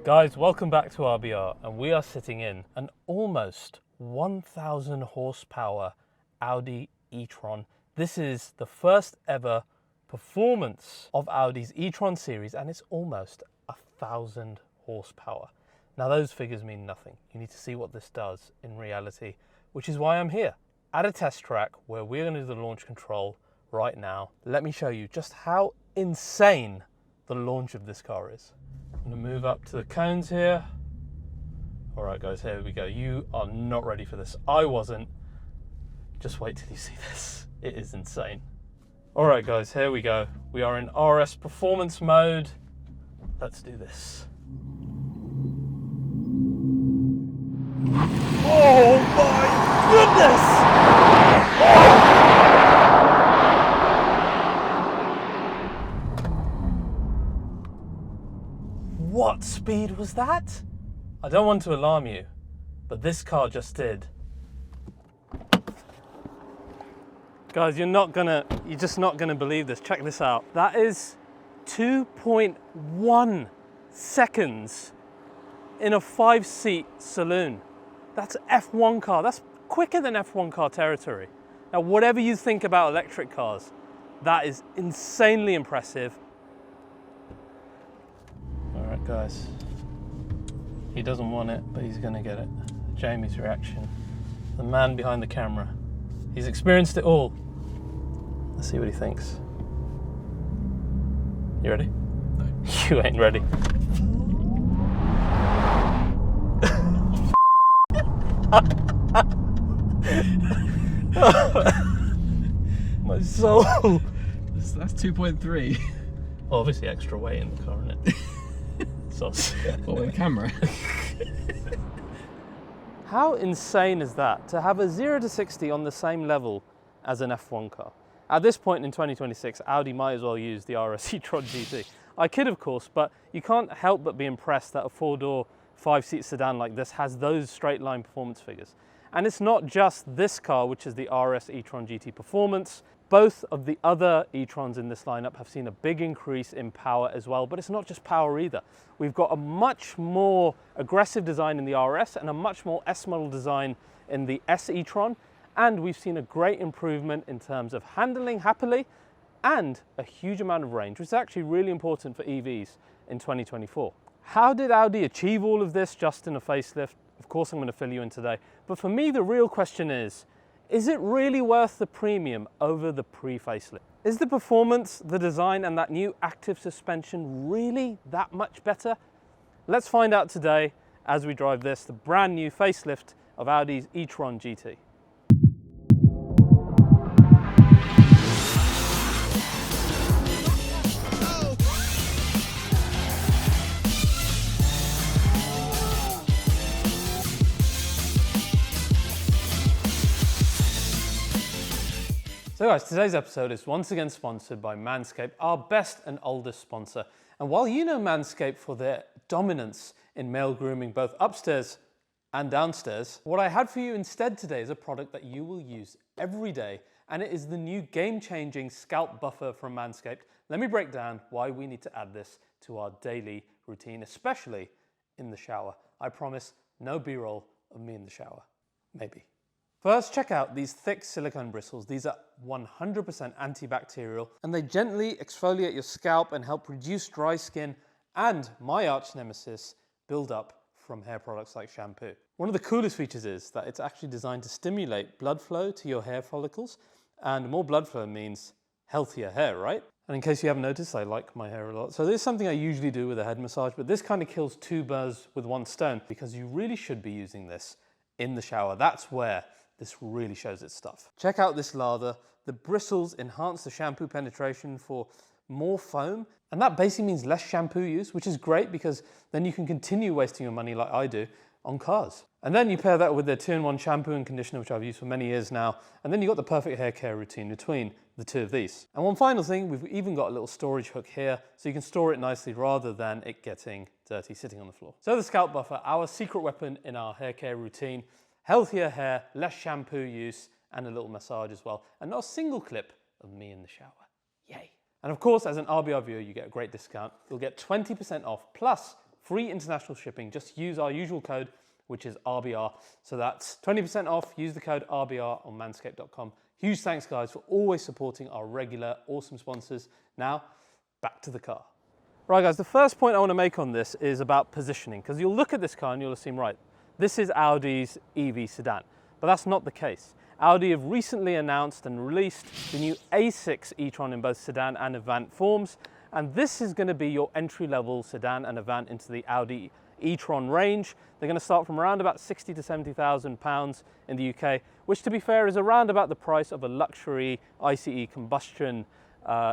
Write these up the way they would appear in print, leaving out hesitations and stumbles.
Guys, welcome back to RBR, and we are sitting in an almost 1,000 horsepower Audi e-tron. This is the first ever performance of Audi's e-tron series, and it's almost 1,000 horsepower. Now those figures mean nothing. You need to see what this does in reality, which is why I'm here at a test track where we're going to do the launch control right now. Let me show you just how insane the launch of this car is. I'm going to move up to the cones here. All right, guys, here we go. You are not ready for this. I wasn't. Just wait till you see this. It is insane. All right, guys, here we go. We are in RS performance mode. Let's do this. Oh my goodness! Oh! What speed was that? I don't want to alarm you, but this car just did. Guys, you're just not gonna believe this. Check this out. That is 2.1 seconds in a 5-seat saloon. That's F1 car. That's quicker than F1 car territory. Now, whatever you think about electric cars, that is insanely impressive. All right, guys. He doesn't want it, but he's gonna get it. Jamie's reaction. The man behind the camera. He's experienced it all. Let's see what he thinks. You ready? No. You ain't ready. My soul. That's 2.3. Well, obviously extra weight in the car, isn't it? What, with the camera? How insane is that, to have a 0 to 60 on the same level as an F1 car? At this point in 2026, Audi might as well use the RS e-tron GT. I kid, of course, but you can't help but be impressed that a 4-door, 5-seat sedan like this has those straight line performance figures. And it's not just this car, which is the RS e-tron GT Performance. Both of the other e-trons in this lineup have seen a big increase in power as well, but it's not just power either. We've got a much more aggressive design in the RS and a much more S-model design in the S e-tron, and we've seen a great improvement in terms of handling happily and a huge amount of range, which is actually really important for EVs in 2024. How did Audi achieve all of this just in a facelift? Of course, I'm going to fill you in today. But for me, the real question is it really worth the premium over the pre-facelift? Is the performance, the design, and that new active suspension really that much better? Let's find out today as we drive this, the brand new facelift of Audi's e-tron GT. So guys, today's episode is once again sponsored by Manscaped, our best and oldest sponsor. And while you know Manscaped for their dominance in male grooming, both upstairs and downstairs, what I had for you instead today is a product that you will use every day, and it is the new game-changing scalp buffer from Manscaped. Let me break down why we need to add this to our daily routine, especially in the shower. I promise no B-roll of me in the shower. Maybe. First, check out these thick silicone bristles. These are 100% antibacterial, and they gently exfoliate your scalp and help reduce dry skin and my arch nemesis, build up from hair products like shampoo. One of the coolest features is that it's actually designed to stimulate blood flow to your hair follicles, and more blood flow means healthier hair, right? And in case you haven't noticed, I like my hair a lot. So this is something I usually do with a head massage, but this kind of kills two birds with one stone, because you really should be using this in the shower. That's where this really shows its stuff. Check out this lather. The bristles enhance the shampoo penetration for more foam, and that basically means less shampoo use, which is great because then you can continue wasting your money like I do on cars. And then you pair that with their 2-in-1 shampoo and conditioner, which I've used for many years now, and then you've got the perfect hair care routine between the two of these. And one final thing, we've even got a little storage hook here, so you can store it nicely rather than it getting dirty sitting on the floor. So the scalp buffer, our secret weapon in our hair care routine. Healthier hair, less shampoo use, and a little massage as well. And not a single clip of me in the shower. Yay. And of course, as an RBR viewer, you get a great discount. You'll get 20% off plus free international shipping. Just use our usual code, which is RBR. So that's 20% off. Use the code RBR on manscaped.com. Huge thanks, guys, for always supporting our regular awesome sponsors. Now, back to the car. Right, guys, the first point I want to make on this is about positioning, because you'll look at this car and you'll assume, right, this is Audi's EV sedan, but that's not the case. Audi have recently announced and released the new A6 e-tron in both sedan and Avant forms, and this is going to be your entry-level sedan and Avant into the Audi e-tron range. They're going to start from around about 60 to 70,000 pounds in the UK, which, to be fair, is around about the price of a luxury ICE combustion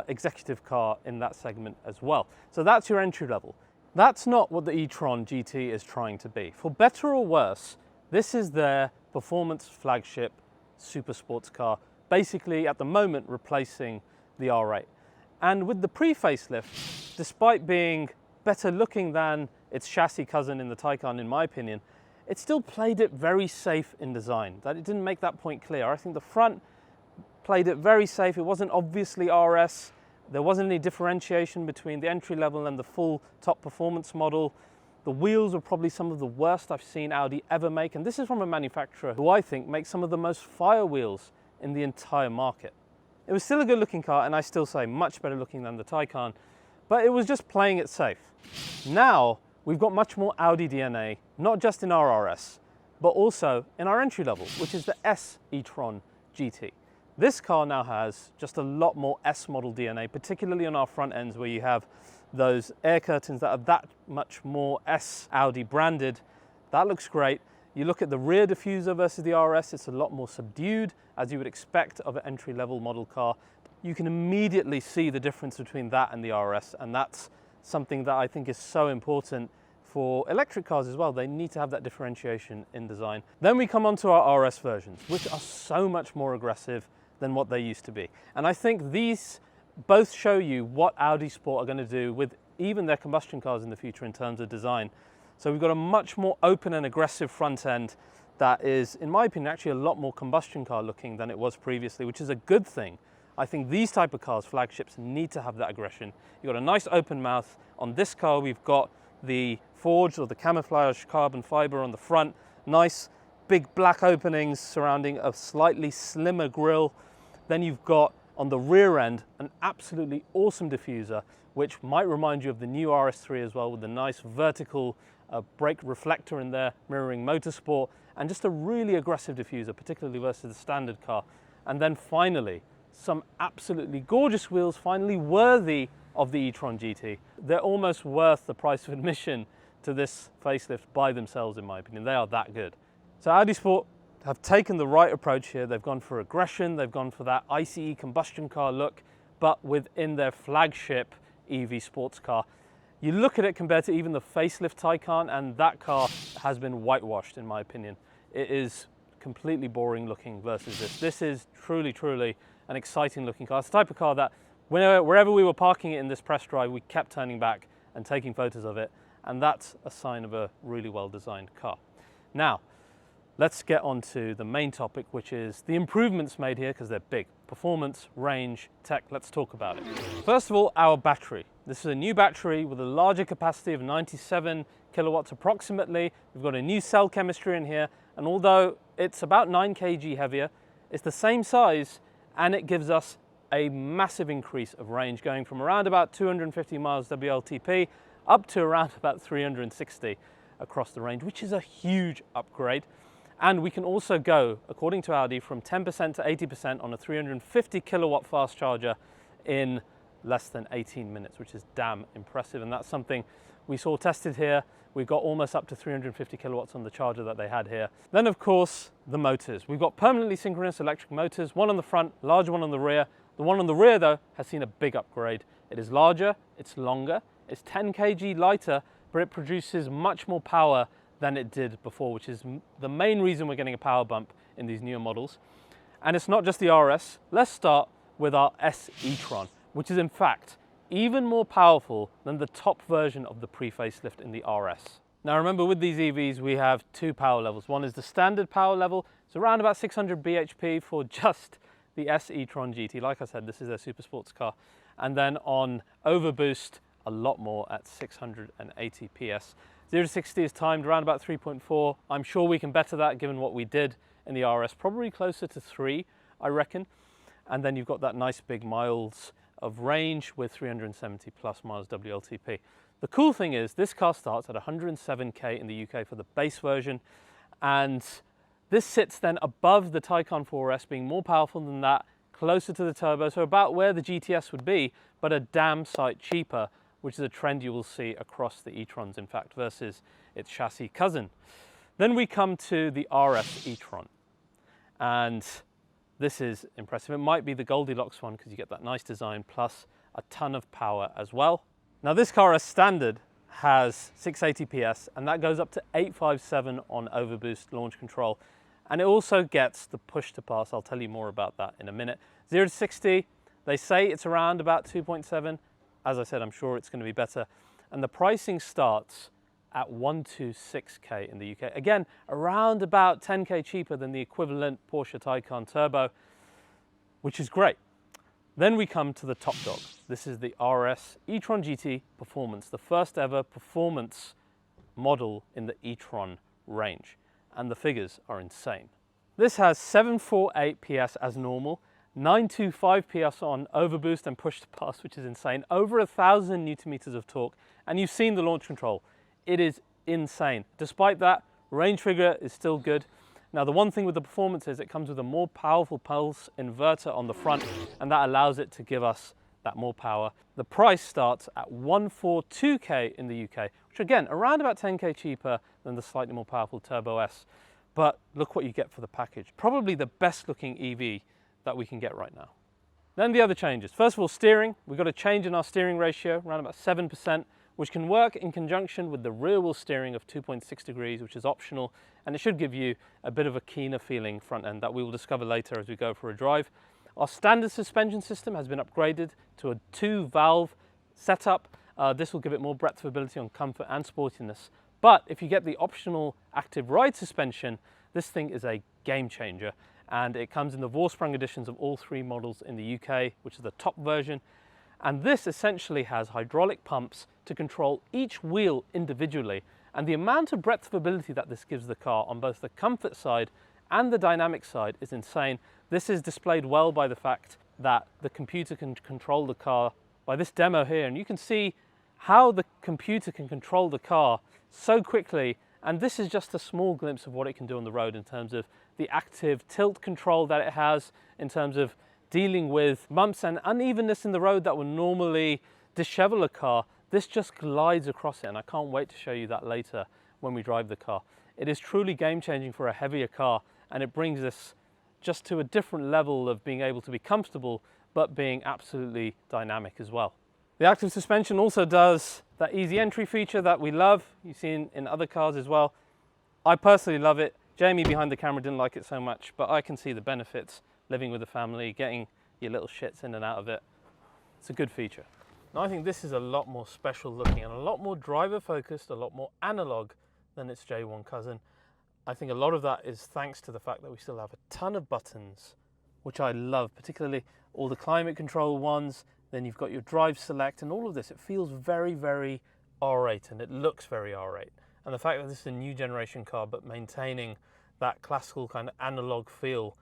executive car in that segment as well. So that's your entry level. That's not what the e-tron GT is trying to be. For better or worse, this is their performance flagship super sports car, basically at the moment replacing the R8. And with the pre-facelift, despite being better looking than its chassis cousin in the Taycan, in my opinion, it still played it very safe in design. That it didn't make that point clear. I think the front played it very safe. It wasn't obviously RS. There wasn't any differentiation between the entry level and the full top performance model. The wheels were probably some of the worst I've seen Audi ever make. And this is from a manufacturer who I think makes some of the most fire wheels in the entire market. It was still a good looking car, and I still say much better looking than the Taycan, but it was just playing it safe. Now we've got much more Audi DNA, not just in our RS, but also in our entry level, which is the S e-tron GT. This car now has just a lot more S model DNA, particularly on our front ends where you have those air curtains that are that much more S Audi branded. That looks great. You look at the rear diffuser versus the RS, it's a lot more subdued, as you would expect of an entry-level model car. You can immediately see the difference between that and the RS, and that's something that I think is so important for electric cars as well. They need to have that differentiation in design. Then we come on to our RS versions, which are so much more aggressive than what they used to be. And I think these both show you what Audi Sport are going to do with even their combustion cars in the future in terms of design. So we've got a much more open and aggressive front end that is, in my opinion, actually a lot more combustion car looking than it was previously, which is a good thing. I think these type of cars, flagships, need to have that aggression. You've got a nice open mouth. On this car, we've got the forged or the camouflage carbon fiber on the front, nice big black openings surrounding a slightly slimmer grille. Then you've got on the rear end an absolutely awesome diffuser, which might remind you of the new RS3 as well, with the nice vertical brake reflector in there, mirroring Motorsport, and just a really aggressive diffuser, particularly versus the standard car. And then finally, some absolutely gorgeous wheels, finally worthy of the e-tron GT. They're almost worth the price of admission to this facelift by themselves, in my opinion. They are that good. So Audi Sport have taken the right approach here. They've gone for aggression, they've gone for that ICE combustion car look, but within their flagship EV sports car. You look at it compared to even the facelift Taycan, and that car has been whitewashed, in my opinion. It is completely boring looking versus this. This is truly, truly an exciting looking car. It's the type of car that wherever we were parking it in this press drive, we kept turning back and taking photos of it. And that's a sign of a really well designed car. Now, let's get on to the main topic, which is the improvements made here, because they're big. Performance, range, tech, let's talk about it. First of all, our battery. This is a new battery with a larger capacity of 97 kilowatts approximately. We've got a new cell chemistry in here, and although it's about 9 kg heavier, it's the same size, and it gives us a massive increase of range, going from around about 250 miles WLTP up to around about 360 across the range, which is a huge upgrade. And we can also go, according to Audi, from 10% to 80% on a 350 kilowatt fast charger in less than 18 minutes, which is damn impressive. And that's something we saw tested here. We've got almost up to 350 kilowatts on the charger that they had here. Then, of course, the motors. We've got permanently synchronous electric motors, one on the front, larger one on the rear. The one on the rear, though, has seen a big upgrade. It is larger, it's longer, it's 10 kg lighter, but it produces much more power than it did before, which is the main reason we're getting a power bump in these newer models. And it's not just the RS. Let's start with our S e-tron, which is in fact even more powerful than the top version of the pre-facelift in the RS. Now remember, with these EVs we have two power levels. One is the standard power level, it's around about 600 bhp for just the S e-tron GT. Like I said, this is their super sports car. And then on overboost, a lot more at 680 PS. 0 to 60 is timed around about 3.4. I'm sure we can better that given what we did in the RS, probably closer to 3, I reckon. And then you've got that nice big miles of range with 370 plus miles WLTP. The cool thing is this car starts at 107k in the UK for the base version, and this sits then above the Taycan 4S, being more powerful than that, closer to the turbo, so about where the GTS would be, but a damn sight cheaper, which is a trend you will see across the e-trons, in fact, versus its chassis cousin. Then we come to the RS e-tron, and this is impressive. It might be the Goldilocks one because you get that nice design plus a ton of power as well. Now this car as standard has 680 PS, and that goes up to 857 on overboost launch control. And it also gets the push to pass. I'll tell you more about that in a minute. 0 to 60, they say it's around about 2.7. As I said, I'm sure it's going to be better. And the pricing starts at 126k in the UK. Again, around about 10k cheaper than the equivalent Porsche Taycan Turbo, which is great. Then we come to the top dog. This is the RS e-tron GT Performance, the first ever performance model in the e-tron range. And the figures are insane. This has 748 PS as normal, 925 PS on overboost and push to pass, which is insane. Over 1,000 Newton meters of torque, and you've seen the launch control. It is insane. Despite that, range figure is still good. Now, the one thing with the performance is it comes with a more powerful pulse inverter on the front, and that allows it to give us that more power. The price starts at 142k in the UK, which again, around about 10k cheaper than the slightly more powerful Turbo S. But look what you get for the package. Probably the best looking EV that we can get right now. Then the other changes. First of all, steering. We've got a change in our steering ratio, around about 7%, which can work in conjunction with the rear wheel steering of 2.6 degrees, which is optional, and it should give you a bit of a keener feeling front end that we will discover later as we go for a drive. Our standard suspension system has been upgraded to a 2-valve setup. This will give it more breadth of ability on comfort and sportiness. But if you get the optional active ride suspension, this thing is a game changer, and it comes in the Vorsprung editions of all 3 models in the UK, which is the top version. And this essentially has hydraulic pumps to control each wheel individually, and the amount of breadth of ability that this gives the car on both the comfort side and the dynamic side is insane. This is displayed well by the fact that the computer can control the car by this demo here, and you can see how the computer can control the car so quickly, and this is just a small glimpse of what it can do on the road in terms of the active tilt control that it has, in terms of dealing with bumps and unevenness in the road that would normally dishevel a car. This just glides across it, and I can't wait to show you that later when we drive the car. It is truly game-changing for a heavier car, and it brings us just to a different level of being able to be comfortable but being absolutely dynamic as well. The active suspension also does that easy entry feature that we love. You've seen in other cars as well. I personally love it. Jamie behind the camera didn't like it so much, but I can see the benefits living with a family, getting your little shits in and out of it. It's a good feature. Now, I think this is a lot more special looking and a lot more driver focused, a lot more analog than its J1 cousin. I think a lot of that is thanks to the fact that we still have a ton of buttons, which I love, particularly all the climate control ones. Then you've got your drive select and all of this. It feels very, very R8, and it looks very R8. And the fact that this is a new generation car but maintaining that classical kind of analog feel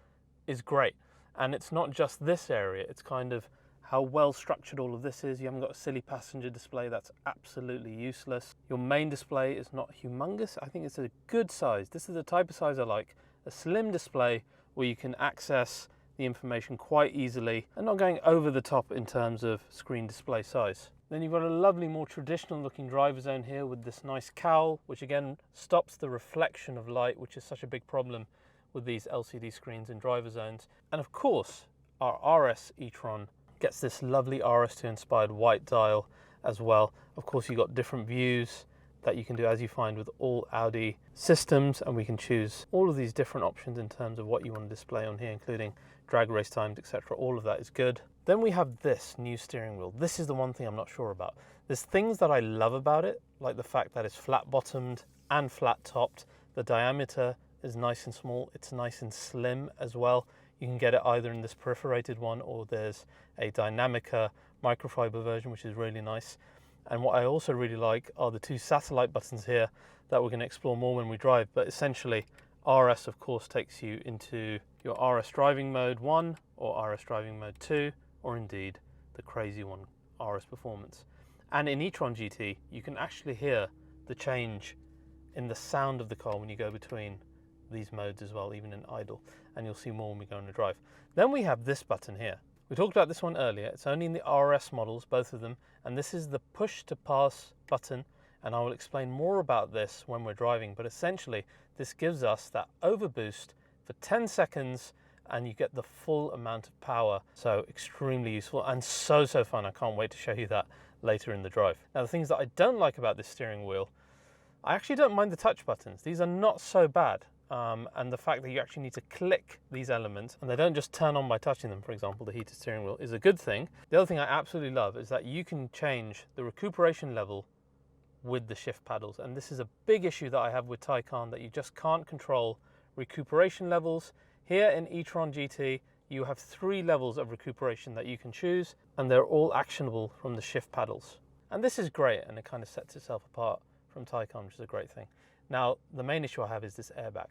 is great. And it's not just this area, it's kind of how well structured all of this is. You haven't got a silly passenger display, that's absolutely useless. Your main display is not humongous. I think it's a good size. This is the type of size I like. A slim display where you can access the information quite easily and not going over the top in terms of screen display size. Then you've got a lovely, more traditional looking driver zone here with this nice cowl, which again stops the reflection of light, which is such a big problem with these LCD screens in driver zones. And of course, our RS e-tron gets this lovely RS2 inspired white dial as well. Of course, you've got different views that you can do as you find with all Audi systems, and we can choose all of these different options in terms of what you want to display on here, including drag race times, etc. All of that is good. Then we have this new steering wheel. This is the one thing I'm not sure about. There's things that I love about it, like the fact that it's flat bottomed and flat topped. The diameter is nice and small. It's nice and slim as well. You can get it either in this perforated one, or there's a Dynamica microfiber version, which is really nice. And what I also really like are the two satellite buttons here that we're going to explore more when we drive. But essentially, RS, of course, takes you into your RS driving mode 1 or RS driving mode 2, or indeed the crazy one, RS Performance. And in e-tron GT, you can actually hear the change in the sound of the car when you go between these modes as well, even in idle. And you'll see more when we go on a drive. Then we have this button here. We talked about this one earlier. It's only in the RS models, both of them. And this is the push to pass button. And I will explain more about this when we're driving. But essentially, this gives us that overboost for 10 seconds and you get the full amount of power. So extremely useful and so fun. I can't wait to show you that later in the drive. Now, the things that I don't like about this steering wheel, I actually don't mind the touch buttons. These are not so bad. And the fact that you actually need to click these elements and they don't just turn on by touching them, for example, the heated steering wheel, is a good thing. The other thing I absolutely love is that you can change the recuperation level with the shift paddles. And this is a big issue that I have with Taycan, that you just can't control recuperation levels. Here in e-tron GT, you have 3 levels of recuperation that you can choose, and they're all actionable from the shift paddles. And this is great, and it kind of sets itself apart from Taycan, which is a great thing. Now, the main issue I have is this airbag.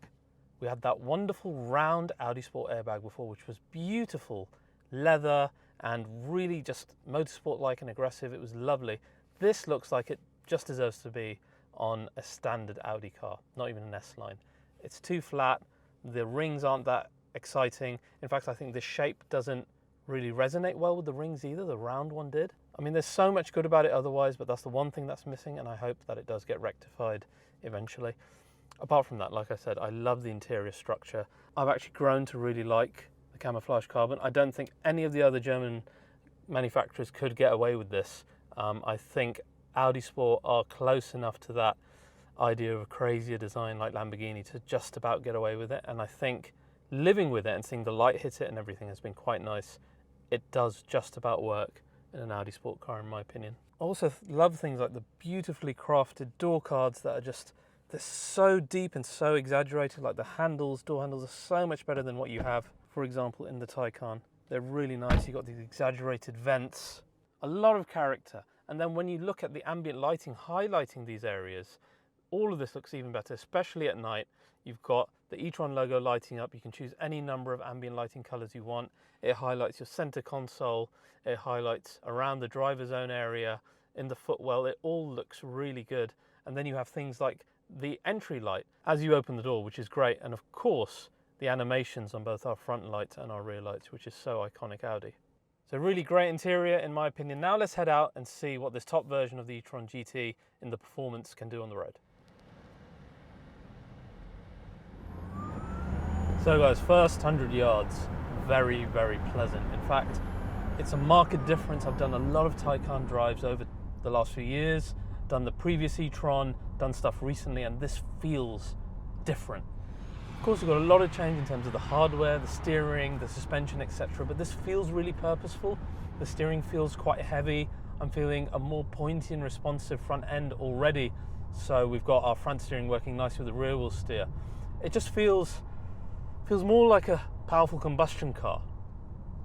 We had that wonderful round Audi Sport airbag before, which was beautiful leather and really just motorsport-like and aggressive. It was lovely. This looks like it just deserves to be on a standard Audi car, not even an S-Line. It's too flat. The rings aren't that exciting. In fact, I think the shape doesn't really resonate well with the rings either. The round one did. I mean, there's so much good about it otherwise, but that's the one thing that's missing, and I hope that it does get rectified eventually. Apart from that, like I said, I love the interior structure. I've actually grown to really like the camouflage carbon. I don't think any of the other German manufacturers could get away with this. I think Audi Sport are close enough to that idea of a crazier design like Lamborghini to just about get away with it. And I think living with it and seeing the light hit it and everything has been quite nice. It does just about work in an Audi Sport car, in my opinion. I also love things like the beautifully crafted door cards that are just, they're so deep and so exaggerated. Like the handles, door handles are so much better than what you have, for example, in the Taycan. They're really nice. You've got these exaggerated vents, a lot of character. And then when you look at the ambient lighting highlighting these areas, all of this looks even better, especially at night. You've got the e-tron logo lighting up. You can choose any number of ambient lighting colors you want. It highlights your center console. It highlights around the driver's own area, in the footwell. It all looks really good. And then you have things like the entry light as you open the door, which is great. And of course, the animations on both our front lights and our rear lights, which is so iconic Audi. So really great interior, in my opinion. Now let's head out and see what this top version of the e-tron GT in the performance can do on the road. So guys, first 100 yards, very pleasant. In fact, it's a marked difference. I've done a lot of Taycan drives over the last few years, done the previous e-tron, done stuff recently, and this feels different. Of course, we've got a lot of change in terms of the hardware, the steering, the suspension, etc. But this feels really purposeful. The steering feels quite heavy. I'm feeling a more pointy and responsive front end already. So we've got our front steering working nicely with the rear wheel steer. It just feels more like a powerful combustion car.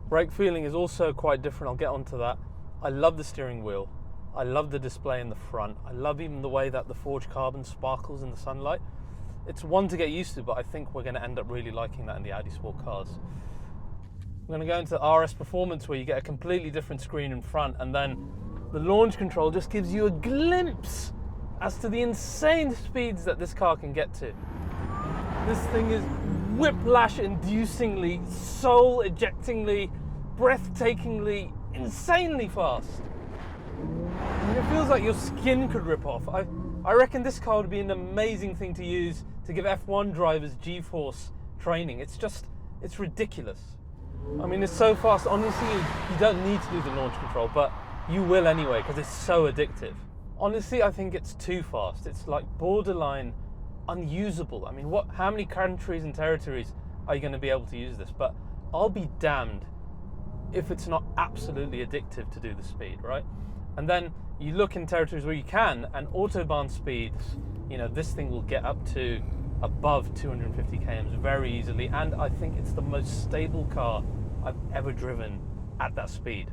Brake feeling is also quite different. I'll get onto that. I love the steering wheel. I love the display in the front. I love even the way that the forged carbon sparkles in the sunlight. It's one to get used to, but I think we're going to end up really liking that in the Audi Sport cars. We're going to go into the RS Performance, where you get a completely different screen in front, and then the launch control just gives you a glimpse as to the insane speeds that this car can get to. This thing is whiplash-inducingly, soul-ejectingly, breathtakingly, insanely fast. And it feels like your skin could rip off. I reckon this car would be an amazing thing to use to give F1 drivers G-force training. It's ridiculous. I mean, it's so fast. Honestly, you don't need to do the launch control, but you will anyway, because it's so addictive. Honestly, I think it's too fast. It's like borderline unusable. I mean, how many countries and territories are you going to be able to use this? But I'll be damned if it's not absolutely addictive to do the speed, right? And then you look in territories where you can, and Autobahn speeds, you know, this thing will get up to above 250 kms very easily, and I think it's the most stable car I've ever driven at that speed.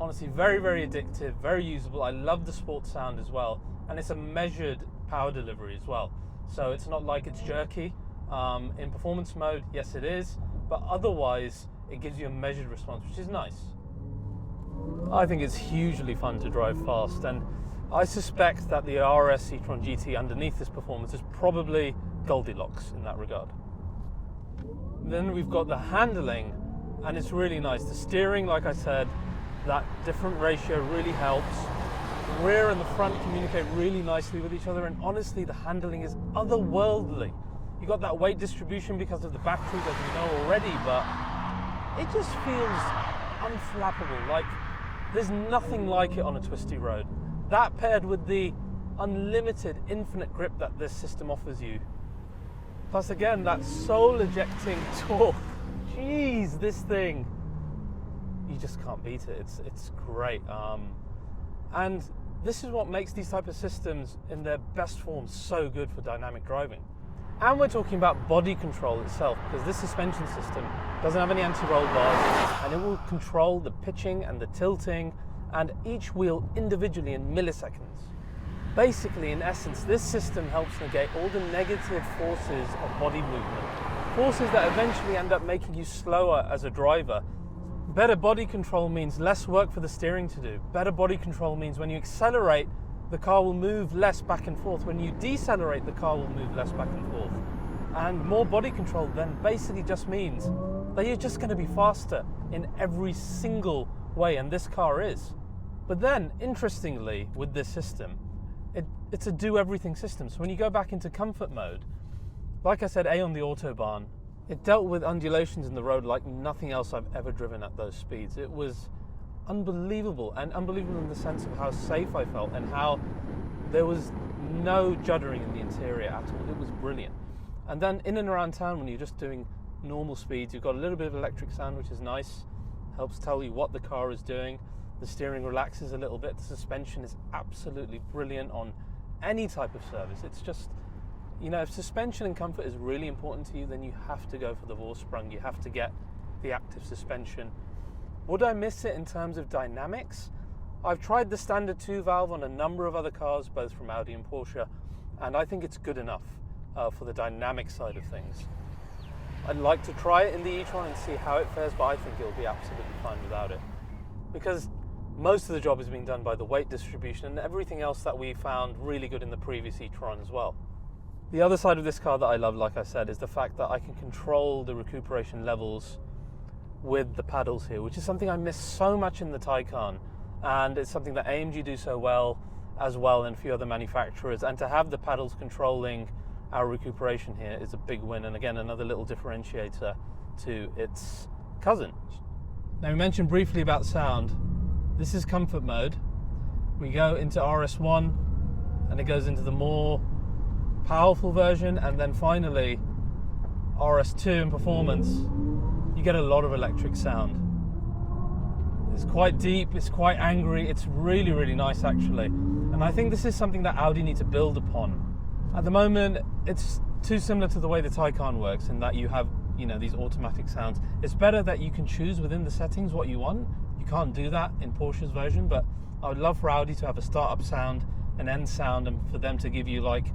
honestly very, very addictive, very usable. I love the sport sound as well, and it's a measured power delivery as well. So it's not like it's jerky. In performance mode, yes it is, but otherwise it gives you a measured response, which is nice. I think it's hugely fun to drive fast, and I suspect that the RS e-tron GT underneath this performance is probably Goldilocks in that regard. Then we've got the handling, and it's really nice. The steering, like I said, that different ratio really helps. The rear and the front communicate really nicely with each other, and honestly the handling is otherworldly. You got that weight distribution because of the batteries, as we know already, but it just feels unflappable. Like there's nothing like it on a twisty road. That paired with the unlimited, infinite grip that this system offers you. Plus again, that soul ejecting torque. Jeez, this thing, you just can't beat it. It's great. And this is what makes these type of systems in their best form so good for dynamic driving. And we're talking about body control itself, because this suspension system doesn't have any anti-roll bars, and it will control the pitching and the tilting and each wheel individually in milliseconds. Basically, in essence, this system helps negate all the negative forces of body movement, forces that eventually end up making you slower as a driver. Better body control means less work for the steering to do. Better body control means when you accelerate, the car will move less back and forth. When you decelerate, the car will move less back and forth. And more body control then basically just means that you're just going to be faster in every single way, and this car is. But then, interestingly, with this system, it's a do-everything system. So when you go back into comfort mode, like I said, on the Autobahn, it dealt with undulations in the road like nothing else I've ever driven at those speeds. It was unbelievable, and unbelievable in the sense of how safe I felt and how there was no juddering in the interior at all. It was brilliant. And then in and around town, when you're just doing normal speeds, you've got a little bit of electric sound, which is nice, helps tell you what the car is doing. The steering relaxes a little bit. The suspension is absolutely brilliant on any type of service. It's just, you know, if suspension and comfort is really important to you, then you have to go for the Vorsprung. You have to get the active suspension. Would I miss it in terms of dynamics? I've tried the standard 2-valve on a number of other cars, both from Audi and Porsche, and I think it's good enough for the dynamic side of things. I'd like to try it in the e-tron and see how it fares, but I think it'll be absolutely fine without it. Because most of the job is being done by the weight distribution and everything else that we found really good in the previous e-tron as well. The other side of this car that I love, like I said, is the fact that I can control the recuperation levels with the paddles here, which is something I miss so much in the Taycan, and it's something that AMG do so well as well, and a few other manufacturers, and to have the paddles controlling our recuperation here is a big win, and again another little differentiator to its cousin. Now, we mentioned briefly about sound. This is comfort mode. We go into RS1 and it goes into the more powerful version, and then finally RS2 in performance. You get a lot of electric sound. It's quite deep, it's quite angry, it's really, really nice actually. And I think this is something that Audi need to build upon. At the moment, it's too similar to the way the Taycan works in that you have, you know, these automatic sounds. It's better that you can choose within the settings what you want. You can't do that in Porsche's version, but I would love for Audi to have a startup sound, an end sound, and for them to give you like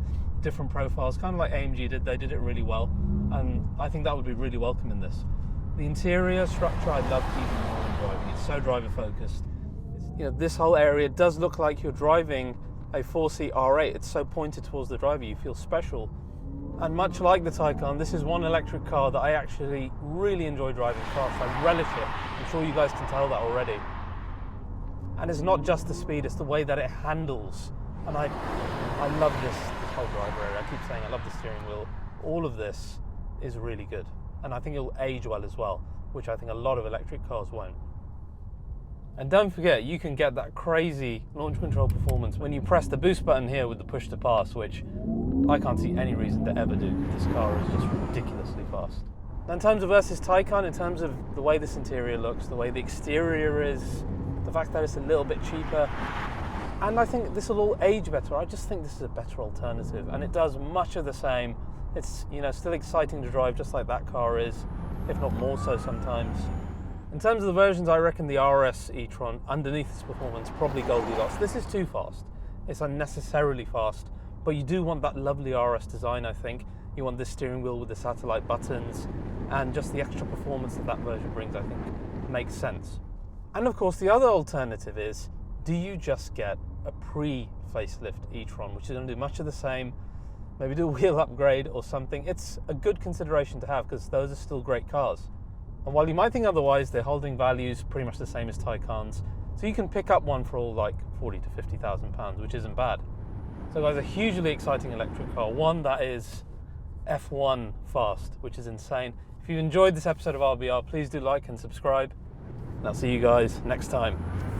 different profiles, kind of like AMG did. They did it really well, and I think that would be really welcome in this. The interior structure I love even more than driving. It's so driver focused. You know, this whole area does look like you're driving a 4-seat R8. It's so pointed towards the driver, you feel special. And much like the Taycan, this is one electric car that I actually really enjoy driving fast. I relish it. I'm sure you guys can tell that already. And it's not just the speed, it's the way that it handles. And I love this whole driver area. I keep saying I love the steering wheel. All of this is really good. And I think it'll age well as well, which I think a lot of electric cars won't. And don't forget, you can get that crazy launch control performance when you press the boost button here with the push to pass, which I can't see any reason to ever do. This car is just ridiculously fast. Now, in terms of versus Taycan, in terms of the way this interior looks, the way the exterior is, the fact that it's a little bit cheaper, and I think this will all age better. I just think this is a better alternative, and it does much of the same. It's, you know, still exciting to drive just like that car is, if not more so sometimes. In terms of the versions, I reckon the RS e-tron, underneath its performance, probably Goldilocks. This is too fast. It's unnecessarily fast, but you do want that lovely RS design, I think. You want this steering wheel with the satellite buttons, and just the extra performance that that version brings, I think, makes sense. And of course, the other alternative is, do you just get a pre-facelift e-tron, which is going to do much of the same, maybe do a wheel upgrade or something? It's a good consideration to have, because those are still great cars. And while you might think otherwise, they're holding values pretty much the same as Taycans. So you can pick up one for all like 40 to 50,000 pounds, which isn't bad. So guys, a hugely exciting electric car, one that is F1 fast, which is insane. If you enjoyed this episode of RBR, please do like and subscribe. And I'll see you guys next time.